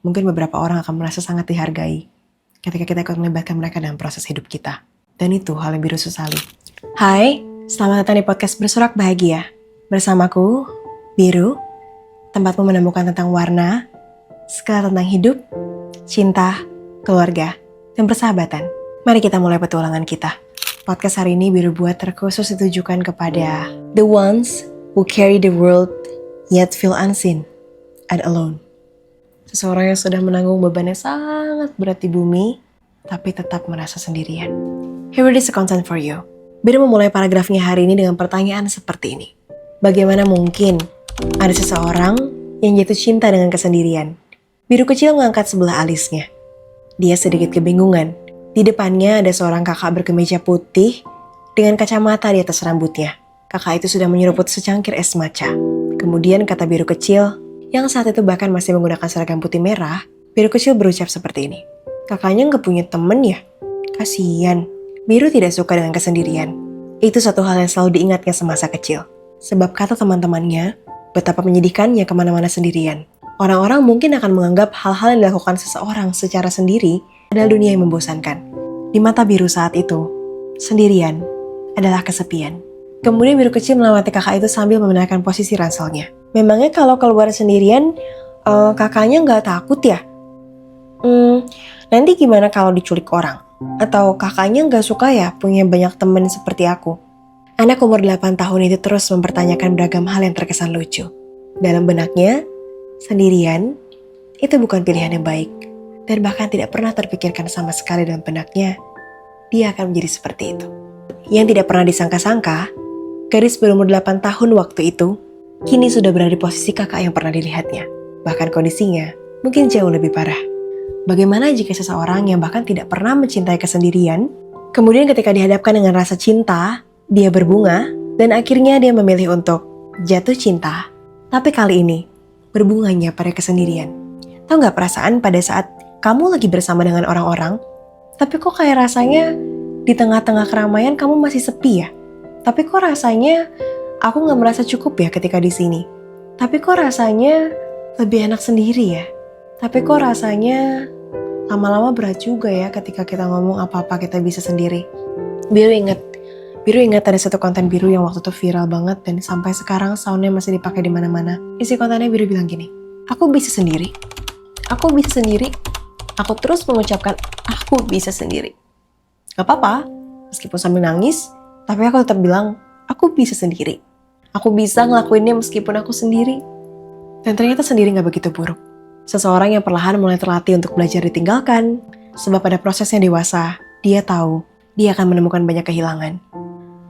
mungkin beberapa orang akan merasa sangat dihargai ketika kita ikut melibatkan mereka dalam proses hidup kita. Dan itu hal yang Biru sesali. Hai, selamat datang di podcast Bersorak Bahagia. Bersamaku, Biru, tempatmu menemukan tentang warna, segala tentang hidup, cinta, keluarga, dan persahabatan. Mari kita mulai petualangan kita. Podcast hari ini Biru buat terkhusus ditujukan kepada the ones who carry the world yet feel unseen and alone. Seseorang yang sudah menanggung beban yang sangat berat di bumi, tapi tetap merasa sendirian. Here is a content for you. Biru memulai paragrafnya hari ini dengan pertanyaan seperti ini. Bagaimana mungkin ada seseorang yang jatuh cinta dengan kesendirian? Biru kecil mengangkat sebelah alisnya. Dia sedikit kebingungan. Di depannya ada seorang kakak berkemeja putih dengan kacamata di atas rambutnya. Kakak itu sudah menyeruput secangkir es matcha. Kemudian kata Biru kecil, yang saat itu bahkan masih menggunakan seragam putih merah, Biru kecil berucap seperti ini. Kakaknya nggak punya temen ya? Kasian. Biru tidak suka dengan kesendirian. Itu satu hal yang selalu diingatnya semasa kecil. Sebab kata teman-temannya, betapa menyedihkannya kemana-mana sendirian. Orang-orang mungkin akan menganggap hal-hal yang dilakukan seseorang secara sendiri adalah dunia yang membosankan. Di mata Biru saat itu, sendirian adalah kesepian. Kemudian Biru kecil melewati kakak itu sambil membenarkan posisi ranselnya. Memangnya kalau keluar sendirian, kakaknya nggak takut ya? Nanti gimana kalau diculik orang? Atau kakaknya nggak suka ya punya banyak teman seperti aku? Anak umur 8 tahun itu terus mempertanyakan beragam hal yang terkesan lucu. Dalam benaknya, sendirian itu bukan pilihan yang baik. Dan bahkan tidak pernah terpikirkan sama sekali dalam benaknya, dia akan menjadi seperti itu. Yang tidak pernah disangka-sangka, gadis berumur 8 tahun waktu itu, kini sudah berada di posisi kakak yang pernah dilihatnya. Bahkan kondisinya mungkin jauh lebih parah. Bagaimana jika seseorang yang bahkan tidak pernah mencintai kesendirian, kemudian ketika dihadapkan dengan rasa cinta, dia berbunga, dan akhirnya dia memilih untuk jatuh cinta. Tapi kali ini, berbunganya pada kesendirian. Tahu gak perasaan pada saat kamu lagi bersama dengan orang-orang, tapi kok kayak rasanya di tengah-tengah keramaian kamu masih sepi ya? Tapi kok rasanya aku gak merasa cukup ya ketika di sini. Tapi kok rasanya lebih enak sendiri ya. Tapi kok rasanya lama-lama berat juga ya ketika kita ngomong apa-apa kita bisa sendiri. Biru ingat ada satu konten Biru yang waktu itu viral banget dan sampai sekarang soundnya masih dipakai di mana-mana. Isi kontennya Biru bilang gini, aku bisa sendiri. Aku bisa sendiri. Aku terus mengucapkan aku bisa sendiri. Gak apa-apa, meskipun sambil nangis, tapi aku tetap bilang aku bisa sendiri. Aku bisa ngelakuinnya meskipun aku sendiri. Dan ternyata sendiri gak begitu buruk. Seseorang yang perlahan mulai terlatih untuk belajar ditinggalkan. Sebab pada prosesnya dewasa, dia tahu dia akan menemukan banyak kehilangan.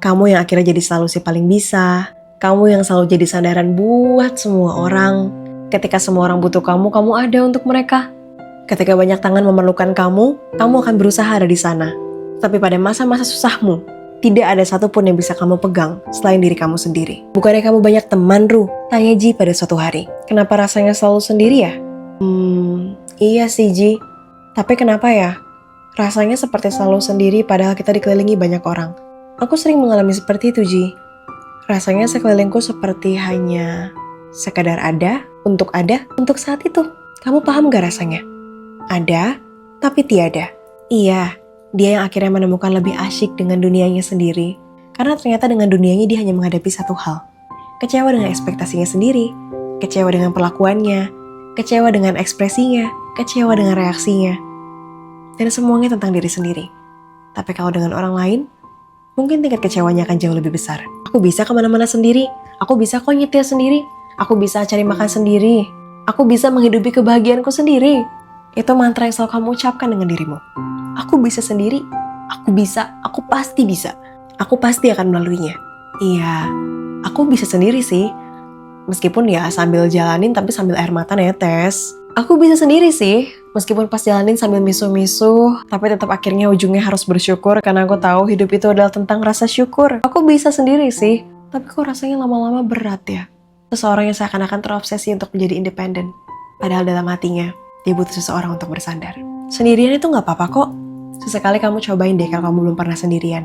Kamu yang akhirnya jadi selalu si paling bisa. Kamu yang selalu jadi sandaran buat semua orang. Ketika semua orang butuh kamu ada untuk mereka. Ketika banyak tangan memerlukan kamu akan berusaha ada di sana. Tapi pada masa-masa susahmu, tidak ada satupun yang bisa kamu pegang selain diri kamu sendiri. Bukannya kamu banyak teman, Ru? Tanya Ji pada suatu hari. Kenapa rasanya selalu sendiri ya? Iya sih Ji. Tapi kenapa ya? Rasanya seperti selalu sendiri padahal kita dikelilingi banyak orang. Aku sering mengalami seperti itu Ji. Rasanya sekelilingku seperti hanya sekadar ada untuk saat itu. Kamu paham gak rasanya? Ada, tapi tiada. Iya. Dia yang akhirnya menemukan lebih asyik dengan dunianya sendiri. Karena ternyata dengan dunianya dia hanya menghadapi satu hal. Kecewa dengan ekspektasinya sendiri. Kecewa dengan perlakuannya. Kecewa dengan ekspresinya. Kecewa dengan reaksinya. Dan semuanya tentang diri sendiri. Tapi kalau dengan orang lain, mungkin tingkat kecewanya akan jauh lebih besar. Aku bisa kemana-mana sendiri. Aku bisa kok nyetir sendiri. Aku bisa cari makan sendiri. Aku bisa menghidupi kebahagiaanku sendiri. Itu mantra yang selalu kamu ucapkan dengan dirimu. Aku bisa sendiri, aku bisa, aku pasti bisa. Aku pasti akan melaluinya. Iya, aku bisa sendiri sih. Meskipun ya sambil jalanin tapi sambil air mata netes. Aku bisa sendiri sih, meskipun pas jalanin sambil misu-misu, tapi tetap akhirnya ujungnya harus bersyukur karena aku tahu hidup itu adalah tentang rasa syukur. Aku bisa sendiri sih, tapi kok rasanya lama-lama berat ya. Seseorang yang seakan-akan terobsesi untuk menjadi independen. Padahal dalam hatinya, dia butuh seseorang untuk bersandar. Sendirian itu gak apa-apa kok. Sesekali kamu cobain deh kalau kamu belum pernah sendirian.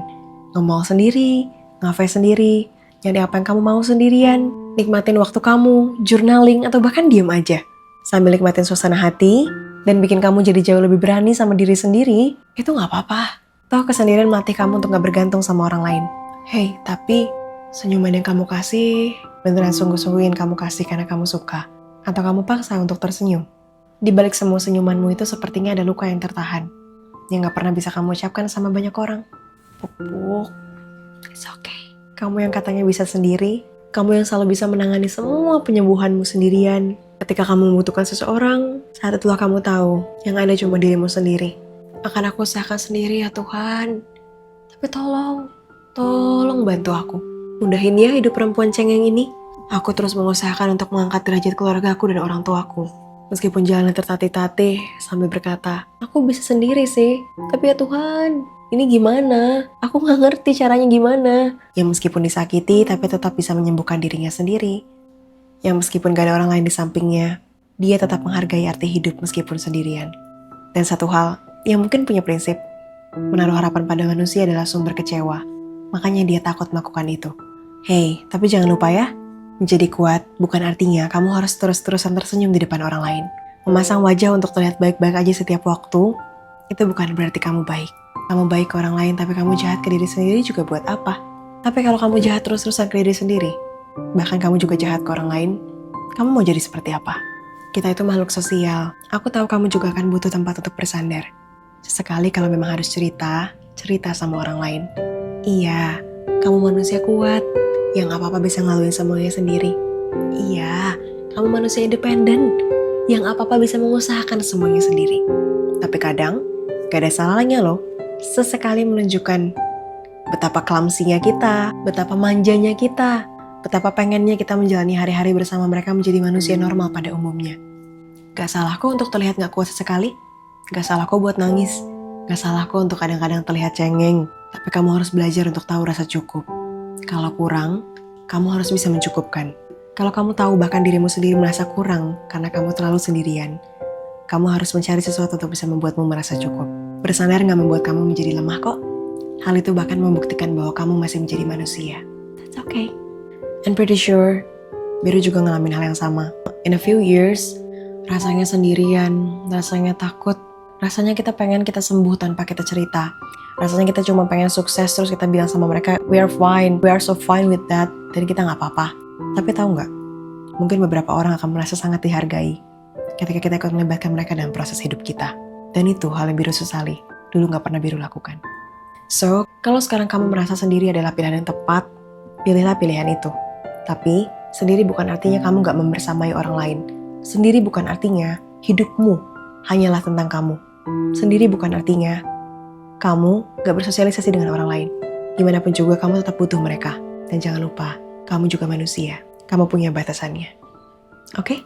Nge-mall sendiri, ngafe sendiri, nyari apa yang kamu mau sendirian, nikmatin waktu kamu, journaling, atau bahkan diem aja. sambil nikmatin suasana hati, dan bikin kamu jadi jauh lebih berani sama diri sendiri, itu gak apa-apa. Toh kesendirian melatih kamu untuk gak bergantung sama orang lain. Hey, tapi senyuman yang kamu kasih beneran sungguh-sungguh yang kamu kasih karena kamu suka? Atau kamu paksa untuk tersenyum? Di balik semua senyumanmu itu sepertinya ada luka yang tertahan, yang gak pernah bisa kamu ucapkan sama banyak orang. Pupuk, it's okay. Kamu yang katanya bisa sendiri, kamu yang selalu bisa menangani semua penyembuhanmu sendirian. Ketika kamu membutuhkan seseorang, saat itulah kamu tahu yang ada cuma dirimu sendiri. Akan aku usahakan sendiri ya Tuhan. Tapi tolong bantu aku. Mudahin ya hidup perempuan cengeng ini. Aku terus mengusahakan untuk mengangkat derajat keluargaku dan orang tuaku. Meskipun jalan tertatih-tatih sambil berkata, aku bisa sendiri sih. Tapi ya Tuhan, ini gimana? Aku gak ngerti caranya gimana. Ya meskipun disakiti, tapi tetap bisa menyembuhkan dirinya sendiri. Yang meskipun gak ada orang lain di sampingnya, dia tetap menghargai arti hidup meskipun sendirian. Dan satu hal, yang mungkin punya prinsip, menaruh harapan pada manusia adalah sumber kecewa. Makanya dia takut melakukan itu. Hey, tapi jangan lupa ya, menjadi kuat bukan artinya kamu harus terus-terusan tersenyum di depan orang lain. Memasang wajah untuk terlihat baik-baik aja setiap waktu, itu bukan berarti kamu baik. Kamu baik ke orang lain tapi kamu jahat ke diri sendiri juga buat apa? Tapi kalau kamu jahat terus-terusan ke diri sendiri, bahkan kamu juga jahat ke orang lain, kamu mau jadi seperti apa? Kita itu makhluk sosial. Aku tahu kamu juga akan butuh tempat untuk bersandar. Sesekali kalau memang harus cerita sama orang lain. Iya, kamu manusia kuat, yang apa-apa bisa ngelaluin semuanya sendiri. Iya, kamu manusia independen, yang apa-apa bisa mengusahakan semuanya sendiri. Tapi kadang, gak ada salahnya loh, sesekali menunjukkan betapa klamsinya kita, betapa manjanya kita, betapa pengennya kita menjalani hari-hari bersama mereka menjadi manusia normal pada umumnya. Gak salah kok untuk terlihat gak kuat sesekali. Gak salah kok buat nangis. Gak salah kok untuk kadang-kadang terlihat cengeng. Tapi kamu harus belajar untuk tahu rasa cukup. Kalau kurang, kamu harus bisa mencukupkan. Kalau kamu tahu bahkan dirimu sendiri merasa kurang karena kamu terlalu sendirian, kamu harus mencari sesuatu untuk bisa membuatmu merasa cukup. Bersandar gak membuat kamu menjadi lemah kok. Hal itu bahkan membuktikan bahwa kamu masih menjadi manusia. That's okay. I'm pretty sure Biru juga ngalamin hal yang sama. In a few years, rasanya sendirian, rasanya takut, rasanya kita pengen kita sembuh tanpa kita cerita. Rasanya kita cuma pengen sukses terus kita bilang sama mereka, we are fine, we are so fine with that, dan kita gak apa-apa. Tapi tahu nggak? Mungkin beberapa orang akan merasa sangat dihargai ketika kita ikut melibatkan mereka dalam proses hidup kita. Dan itu hal yang Biru sesali, dulu gak pernah Biru lakukan. So, kalau sekarang kamu merasa sendiri adalah pilihan yang tepat, pilihlah pilihan itu. Tapi, sendiri bukan artinya kamu gak membersamai orang lain. Sendiri bukan artinya hidupmu hanyalah tentang kamu. Sendiri bukan artinya kamu gak bersosialisasi dengan orang lain. Gimanapun juga kamu tetap butuh mereka. Dan jangan lupa, kamu juga manusia. Kamu punya batasannya. Oke?